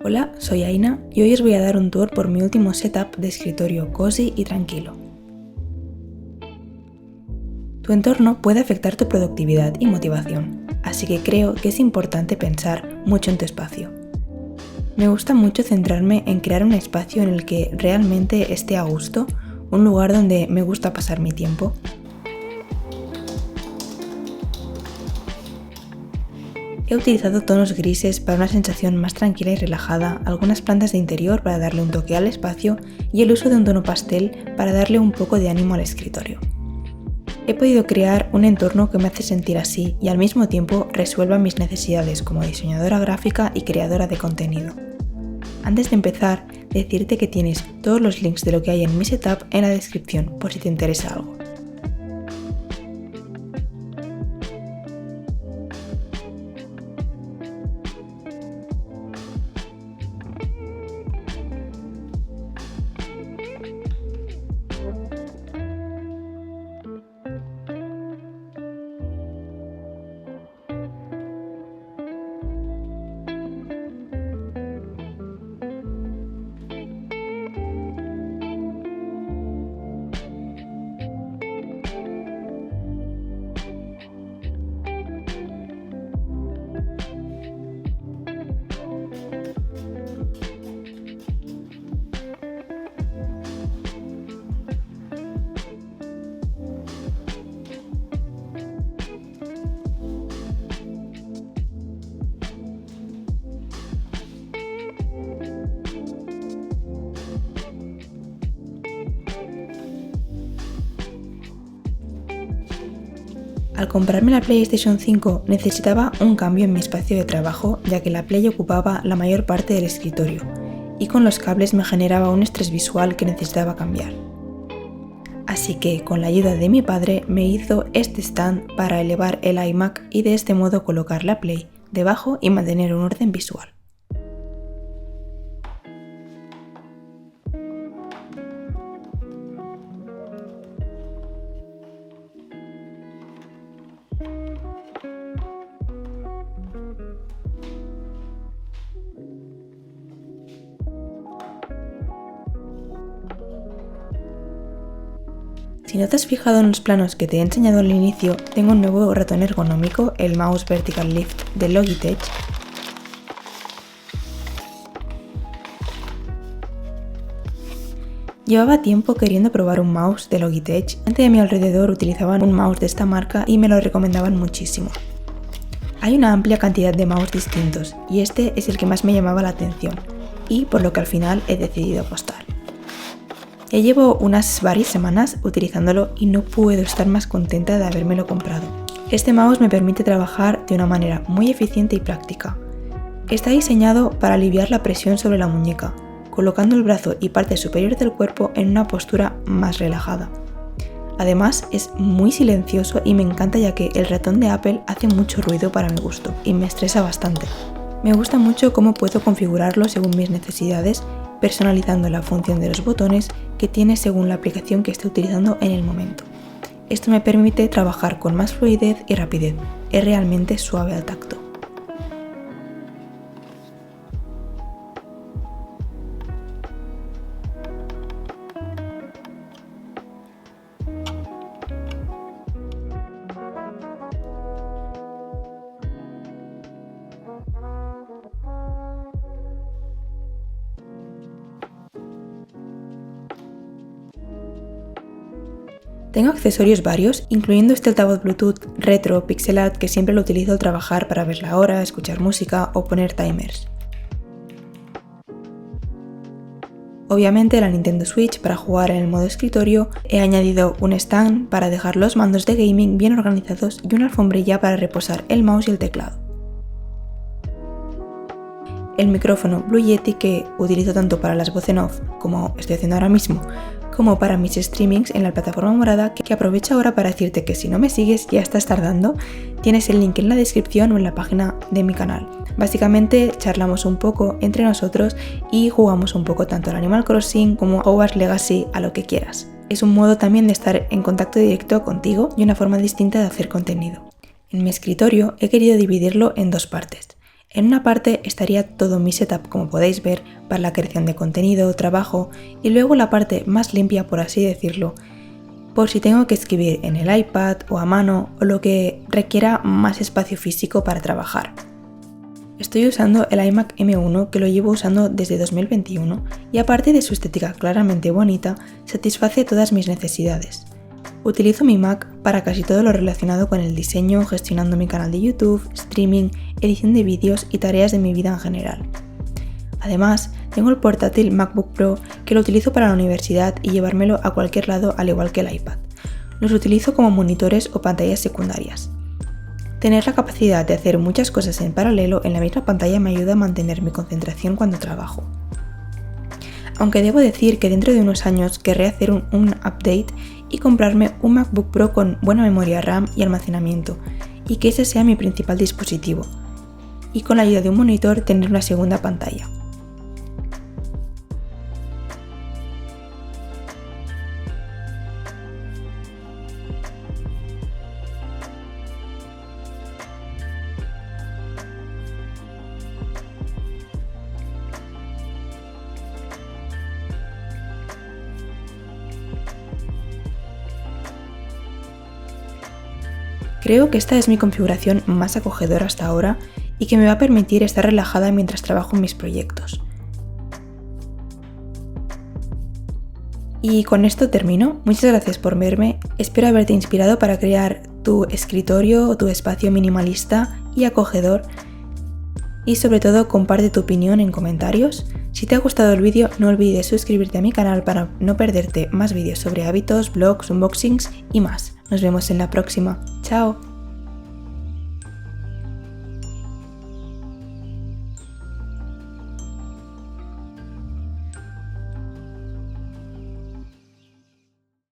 Hola, soy Aina y hoy os voy a dar un tour por mi último setup de escritorio cozy y tranquilo. Tu entorno puede afectar tu productividad y motivación, así que creo que es importante pensar mucho en tu espacio. Me gusta mucho centrarme en crear un espacio en el que realmente esté a gusto, un lugar donde me gusta pasar mi tiempo. He utilizado tonos grises para una sensación más tranquila y relajada, algunas plantas de interior para darle un toque al espacio y el uso de un tono pastel para darle un poco de ánimo al escritorio. He podido crear un entorno que me hace sentir así y al mismo tiempo resuelva mis necesidades como diseñadora gráfica y creadora de contenido. Antes de empezar, decirte que tienes todos los links de lo que hay en mi setup en la descripción por si te interesa algo. Al comprarme la PlayStation 5 necesitaba un cambio en mi espacio de trabajo, ya que la Play ocupaba la mayor parte del escritorio y con los cables me generaba un estrés visual que necesitaba cambiar. Así que con la ayuda de mi padre me hizo este stand para elevar el iMac y de este modo colocar la Play debajo y mantener un orden visual. Si no te has fijado en los planos que te he enseñado al inicio, tengo un nuevo ratón ergonómico, el Mouse Vertical Lift de Logitech. Llevaba tiempo queriendo probar un mouse de Logitech. Gente de mi alrededor utilizaban un mouse de esta marca y me lo recomendaban muchísimo. Hay una amplia cantidad de mouse distintos y este es el que más me llamaba la atención y por lo que al final he decidido apostar. Ya llevo unas varias semanas utilizándolo y no puedo estar más contenta de habérmelo comprado. Este mouse me permite trabajar de una manera muy eficiente y práctica. Está diseñado para aliviar la presión sobre la muñeca, colocando el brazo y parte superior del cuerpo en una postura más relajada. Además es muy silencioso y me encanta ya que el ratón de Apple hace mucho ruido para mi gusto y me estresa bastante. Me gusta mucho cómo puedo configurarlo según mis necesidades, personalizando la función de los botones que tiene según la aplicación que esté utilizando en el momento. Esto me permite trabajar con más fluidez y rapidez, es realmente suave al tacto. Tengo accesorios varios, incluyendo este altavoz Bluetooth retro pixel art que siempre lo utilizo al trabajar para ver la hora, escuchar música o poner timers. Obviamente la Nintendo Switch para jugar en el modo escritorio, he añadido un stand para dejar los mandos de gaming bien organizados y una alfombrilla para reposar el mouse y el teclado. El micrófono Blue Yeti que utilizo tanto para las voz en off, como estoy haciendo ahora mismo, como para mis streamings en la plataforma morada, que aprovecho ahora para decirte que si no me sigues ya estás tardando, tienes el link en la descripción o en la página de mi canal. Básicamente charlamos un poco entre nosotros y jugamos un poco tanto al Animal Crossing como a Hogwarts Legacy, a lo que quieras. Es un modo también de estar en contacto directo contigo y una forma distinta de hacer contenido. En mi escritorio he querido dividirlo en dos partes. En una parte estaría todo mi setup, como podéis ver, para la creación de contenido, trabajo, y luego la parte más limpia, por así decirlo, por si tengo que escribir en el iPad o a mano o lo que requiera más espacio físico para trabajar. Estoy usando el iMac M1 que lo llevo usando desde 2021 y aparte de su estética claramente bonita, satisface todas mis necesidades. Utilizo mi Mac para casi todo lo relacionado con el diseño, gestionando mi canal de YouTube, streaming, edición de vídeos y tareas de mi vida en general. Además, tengo el portátil MacBook Pro que lo utilizo para la universidad y llevármelo a cualquier lado al igual que el iPad. Los utilizo como monitores o pantallas secundarias. Tener la capacidad de hacer muchas cosas en paralelo en la misma pantalla me ayuda a mantener mi concentración cuando trabajo. Aunque debo decir que dentro de unos años querré hacer un update y comprarme un MacBook Pro con buena memoria RAM y almacenamiento, y que ese sea mi principal dispositivo, y con la ayuda de un monitor tener una segunda pantalla. Creo que esta es mi configuración más acogedora hasta ahora y que me va a permitir estar relajada mientras trabajo en mis proyectos. Y con esto termino. Muchas gracias por verme. Espero haberte inspirado para crear tu escritorio o tu espacio minimalista y acogedor. Y sobre todo, comparte tu opinión en comentarios. Si te ha gustado el vídeo, no olvides suscribirte a mi canal para no perderte más vídeos sobre hábitos, blogs, unboxings y más. Nos vemos en la próxima. ¡Chao!